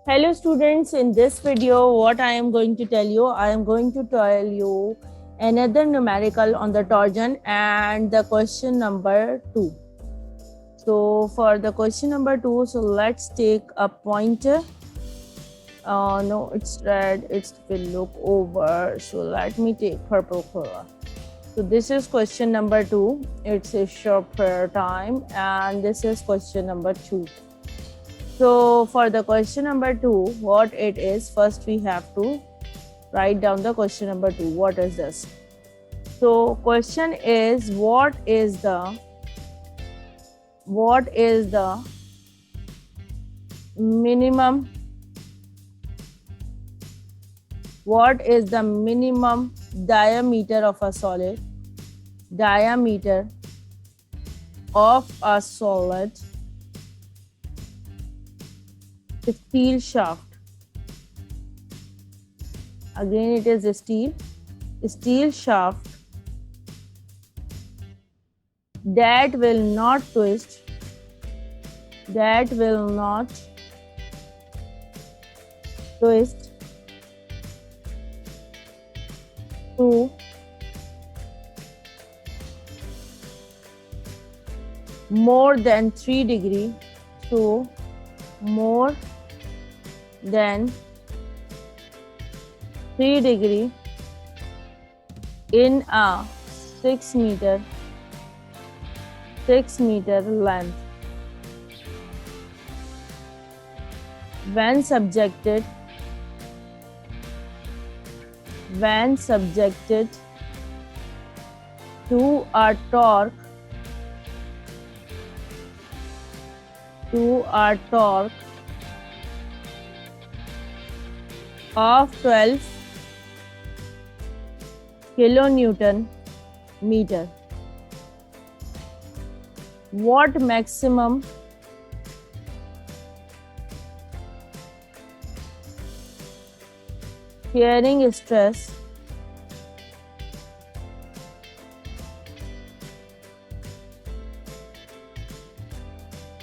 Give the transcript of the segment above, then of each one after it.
Hello students, in this video what I am going to tell you, another numerical on the torsion and the question number 2. So for the question number 2, so let's take a pointer. No, it's red, it will look over. So let me take purple color. So this is question number 2. It's a short prayer time and this is question number 2. So for the question number 2, what it is, first we have to write down the question number 2. What is this? So question is what is the minimum diameter of a solid steel shaft. Again it is a steel shaft that will not twist to more than 3 degree in a 6 meter length when subjected to a torque of 12 kilonewton meter. What maximum shearing stress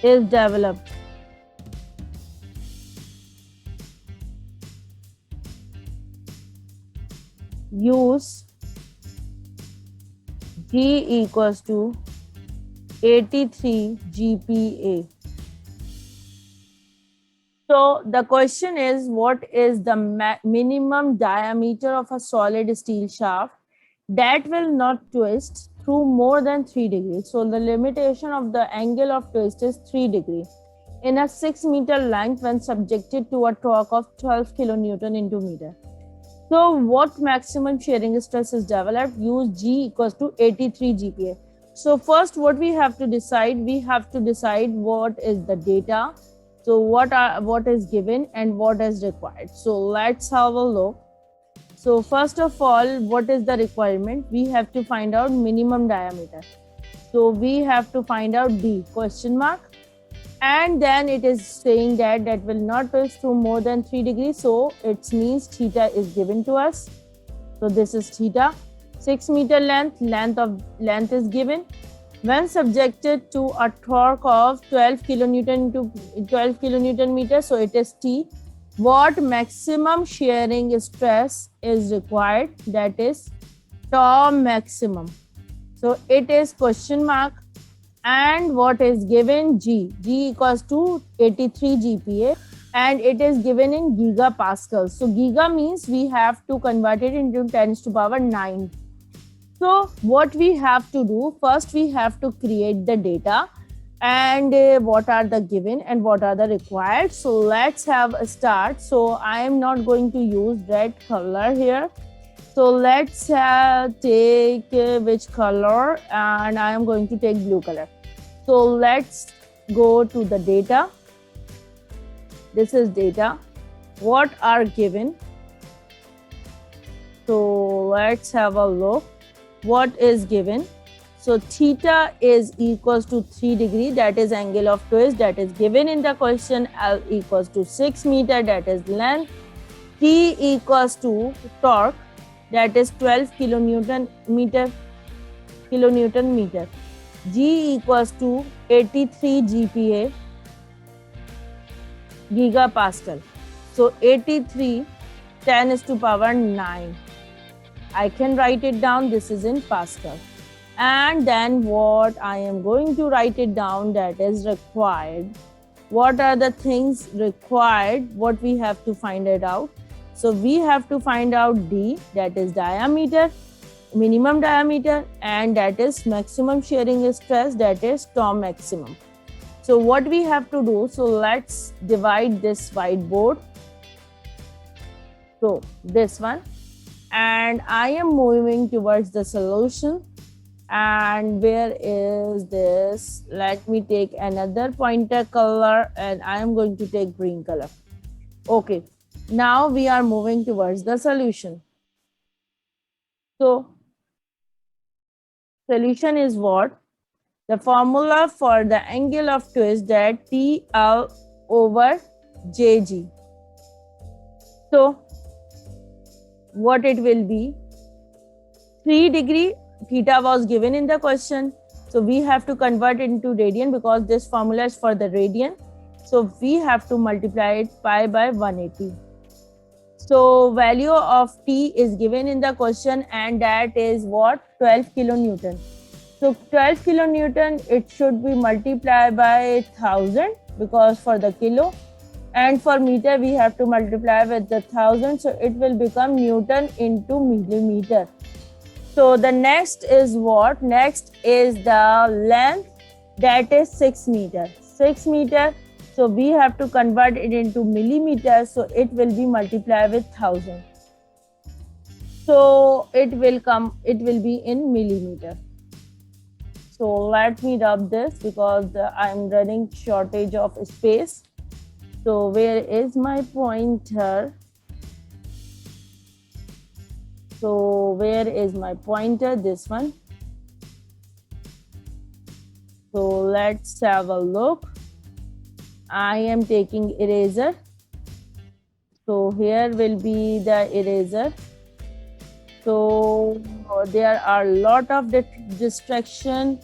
is developed? Use G equals to 83 GPa. So the question is, what is the minimum diameter of a solid steel shaft that will not twist through more than 3 degrees? So the limitation of the angle of twist is 3 degrees in a 6 meter length when subjected to a torque of 12 kilonewton into meter. So what maximum shearing stress is developed? Use G equals to 83 GPa. So first what we have to decide what is the data. So what is given and what is required. So let's have a look. So first of all, what is the requirement? We have to find out minimum diameter. So we have to find out D question mark. And then it is saying that will not twist through more than 3 degrees. So it means theta is given to us. So this is theta. 6 meter length is given. When subjected to a torque of 12 kilonewton meter, so it is T. What maximum shearing stress is required? That is tau maximum. So it is question mark. And what is given? G equals to 83 GPa and it is given in gigapascals. So giga means we have to convert it into 10 to power 9. So what we have to do, first we have to create the data and what are the given and what are the required. So let's have a start. So I am not going to use red color here. So let's take which color, and I am going to take blue color. So let's go to the data. This is data. What are given? So let's have a look. What is given? So theta is equals to 3 degree, that is angle of twist, that is given in the question. L equals to 6 meter, that is length. T equals to torque, that is 12 kilonewton meter. G equals to 83 GPa gigapascal. So 83, 10 is to power 9. I can write it down. This is in Pascal. And then what I am going to write it down, that is required. What are the things required? What we have to find it out? So we have to find out D, that is diameter, minimum diameter, and that is maximum shearing stress, that is tau maximum. So what we have to do, so let's divide this whiteboard. So this one, and I am moving towards the solution. And where is this? Let me take another pointer color, and I am going to take green color. Okay, now we are moving towards the solution. So solution is what? The formula for the angle of twist, that TL over JG. So what it will be? 3 degree theta was given in the question. So we have to convert it into radian because this formula is for the radian. So we have to multiply it pi by 180. So value of T is given in the question, and that is what? 12 kilonewton. So 12 kilonewton, it should be multiplied by 1000 because for the kilo, and for meter we have to multiply with the 1000. So it will become Newton into millimeter. So the next is what? Next is the length, that is 6 meter. 6 meter. So we have to convert it into millimeters. So it will be multiplied with 1000. So it will be in millimeter. So let me rub this because I'm running shortage of space. So where is my pointer? So where is my pointer? This one. So let's have a look. I am taking eraser. So here will be the eraser. So there are a lot of distraction.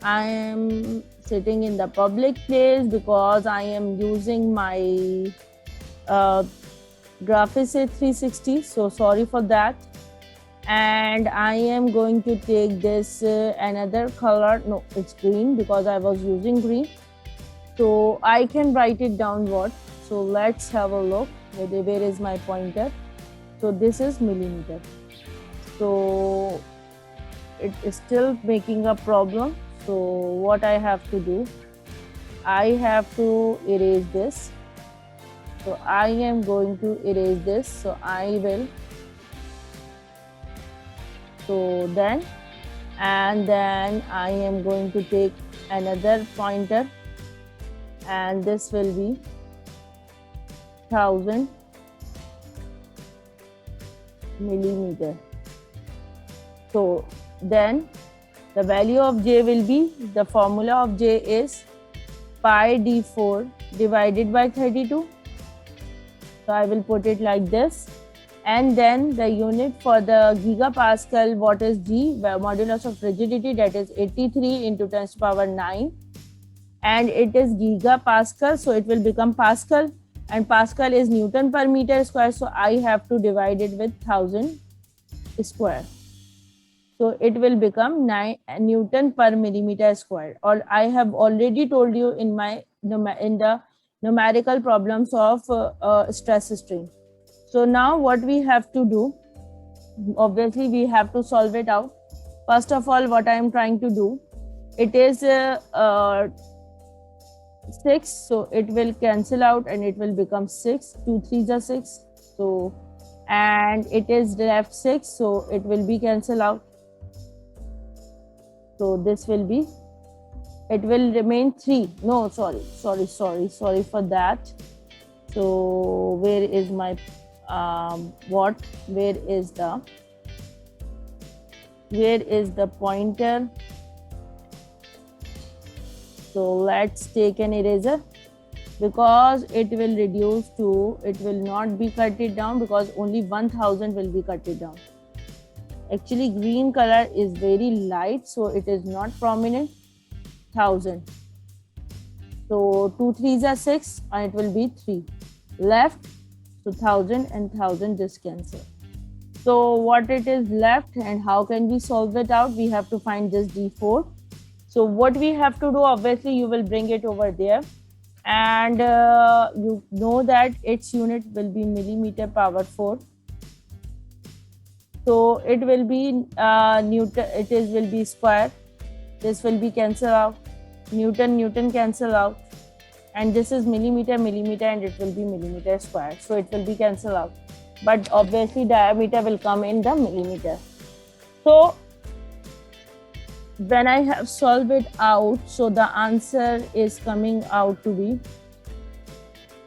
I am sitting in the public place because I am using my Graphics 360. So sorry for that. And I am going to take this another color. No, it's green because I was using green. So I can write it down what. So let's have a look. Where is my pointer? So this is millimeter. So it is still making a problem. So what I have to do, I have to erase this. So I am going to erase this. So I will. So then, and then I am going to take another pointer, and this will be 1000 millimeter. So then the value of J will be, the formula of J is pi d4 divided by 32. So I will put it like this. And then the unit for the gigapascal, what is G? Modulus of rigidity, that is 83 into 10 to the power 9. And it is gigapascal, so it will become Pascal. And Pascal is Newton per meter square, so I have to divide it with 1000 square. So it will become 9 Newton per millimeter square. Or I have already told you in the numerical problems of stress strain. So now what we have to do, obviously we have to solve it out. First of all, what I am trying to do, it is 6, so it will cancel out and it will become 6. 2 3s are 6. So, and it is left 6, so it will be cancel out. So this will be, it will remain 3. No, sorry for that. So where is my where is the pointer? So let's take an eraser because it will reduce to, it will not be cut it down because only 1000 will be cut it down. Actually green color is very light, so it is not prominent. 1000. So 2 3s are 6 and it will be 3 left. So 1000 and 1000 just cancel. So what it is left and how can we solve it out? We have to find this D4. So what we have to do, obviously you will bring it over there, and you know that its unit will be millimeter power 4. So it will be Newton, will be square. This will be cancel out. Newton cancel out. And this is millimeter, and it will be millimeter square. So it will be cancel out. But obviously diameter will come in the millimeter. So when I have solved it out, so the answer is coming out to be,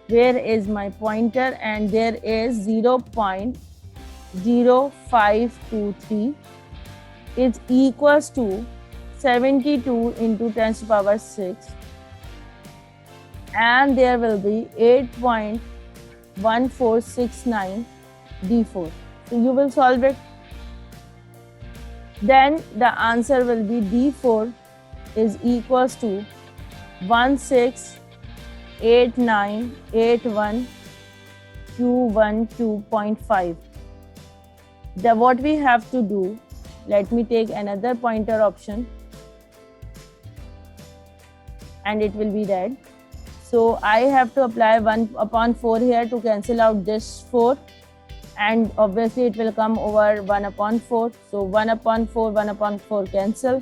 where is my pointer, and there is 0.0523 is equals to 72 into 10 to the power 6, and there will be 8.1469 D4. So you will solve it. Then the answer will be D4 is equals to 168981.212.5. What we have to do, let me take another pointer option, and it will be red. So I have to apply 1/4 here to cancel out this 4, and obviously it will come over 1/4. So 1/4 cancel.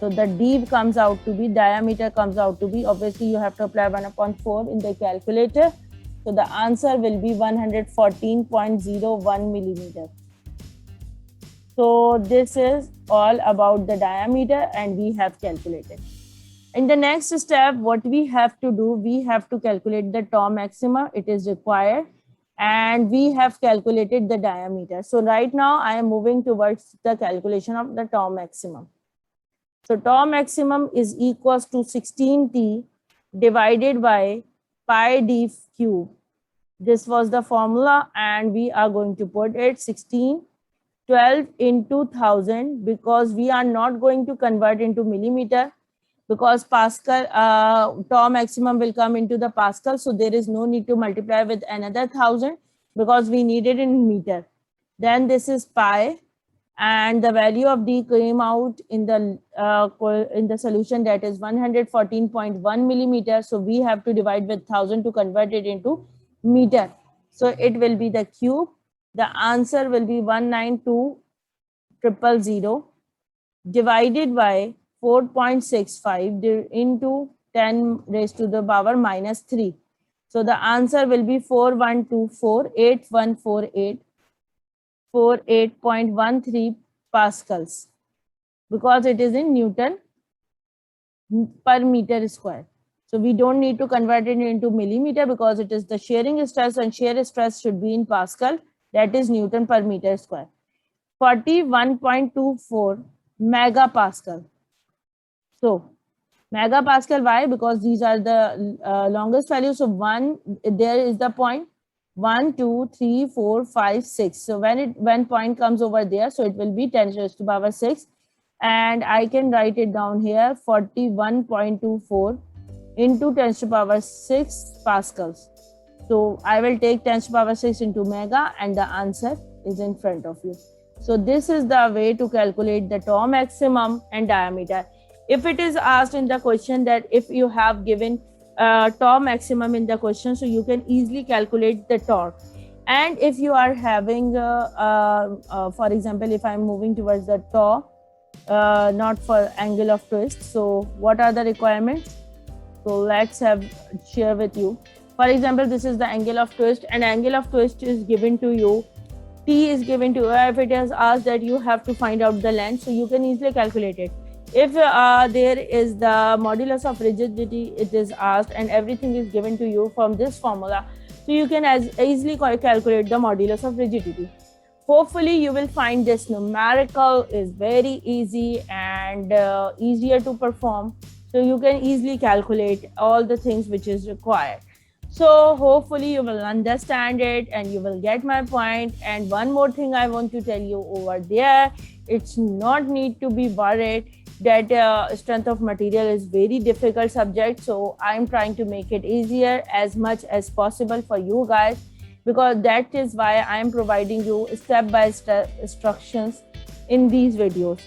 So the D comes out to be, diameter comes out to be, obviously you have to apply 1/4 in the calculator. So the answer will be 114.01 millimeter. So this is all about the diameter, and we have calculated. In the next step, what we have to do, we have to calculate the tau maxima. It is required, and we have calculated the diameter. So right now I am moving towards the calculation of the tau maximum. So tau maximum is equals to 16T divided by pi d cube. This was the formula, and we are going to put it 12 into 1000, because we are not going to convert into millimeter, because Pascal, tau maximum will come into the Pascal. So there is no need to multiply with another 1000, because we need it in meter. Then this is pi, and the value of D came out in the solution, that is 114.1 millimeter. So we have to divide with 1000 to convert it into meter. So it will be the cube. The answer will be 192,000 divided by 4.65 into 10 raised to the power minus 3. So the answer will be 41248148.13 pascals, because it is in Newton per meter square. So we don't need to convert it into millimeter, because it is the shearing stress, and shear stress should be in Pascal, that is Newton per meter square. 41.24 megapascal. So megapascal, why? Because these are the longest values. So there is the point 1, 2, 3, 4, 5, 6. So when point comes over there, so it will be 10 raised to the power 6, and I can write it down here, 41.24 into 10 to the power 6 pascals. So I will take 10 to the power 6 into mega, and the answer is in front of you. So this is the way to calculate the tau maximum and diameter. If it is asked in the question that if you have given tau maximum in the question, so you can easily calculate the torque. And if you are having, for example, if I'm moving towards the tau, not for angle of twist. So what are the requirements? So let's share with you. For example, this is the angle of twist, and angle of twist is given to you. T is given to you. If it is asked that you have to find out the length, so you can easily calculate it. If there is the modulus of rigidity, it is asked, and everything is given to you from this formula, so you can easily calculate the modulus of rigidity. Hopefully you will find this numerical is very easy and easier to perform, so you can easily calculate all the things which is required. So hopefully you will understand it and you will get my point. And one more thing I want to tell you over there, it's not need to be worried that strength of material is very difficult subject. So I'm trying to make it easier as much as possible for you guys, because that is why I am providing you step-by-step instructions in these videos.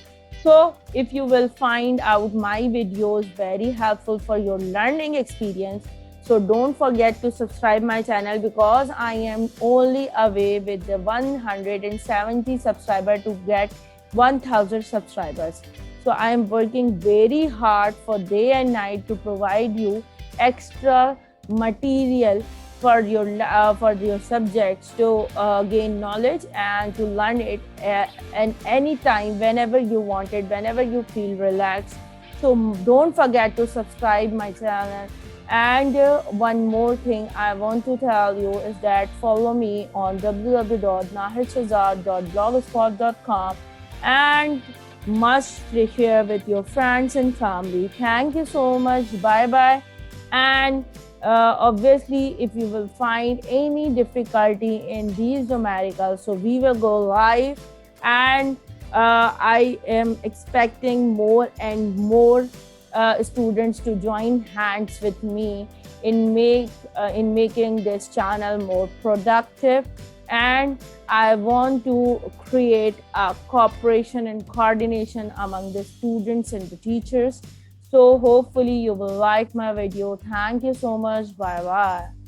So if you will find out my videos very helpful for your learning experience, so don't forget to subscribe my channel, because I am only away with the 170 subscriber to get 1000 subscribers. So I am working very hard for day and night to provide you extra material for your subjects to gain knowledge and to learn it and anytime, whenever you want it, whenever you feel relaxed. So don't forget to subscribe my channel. And one more thing I want to tell you is that follow me on www.nahidshazad.blogspot.com and must share with your friends and family. Thank you so much. Bye bye. And obviously, if you will find any difficulty in these numericals, so we will go live, and I am expecting more and more students to join hands with me in making this channel more productive. And I want to create a cooperation and coordination among the students and the teachers. So hopefully you will like my video. Thank you so much. Bye bye.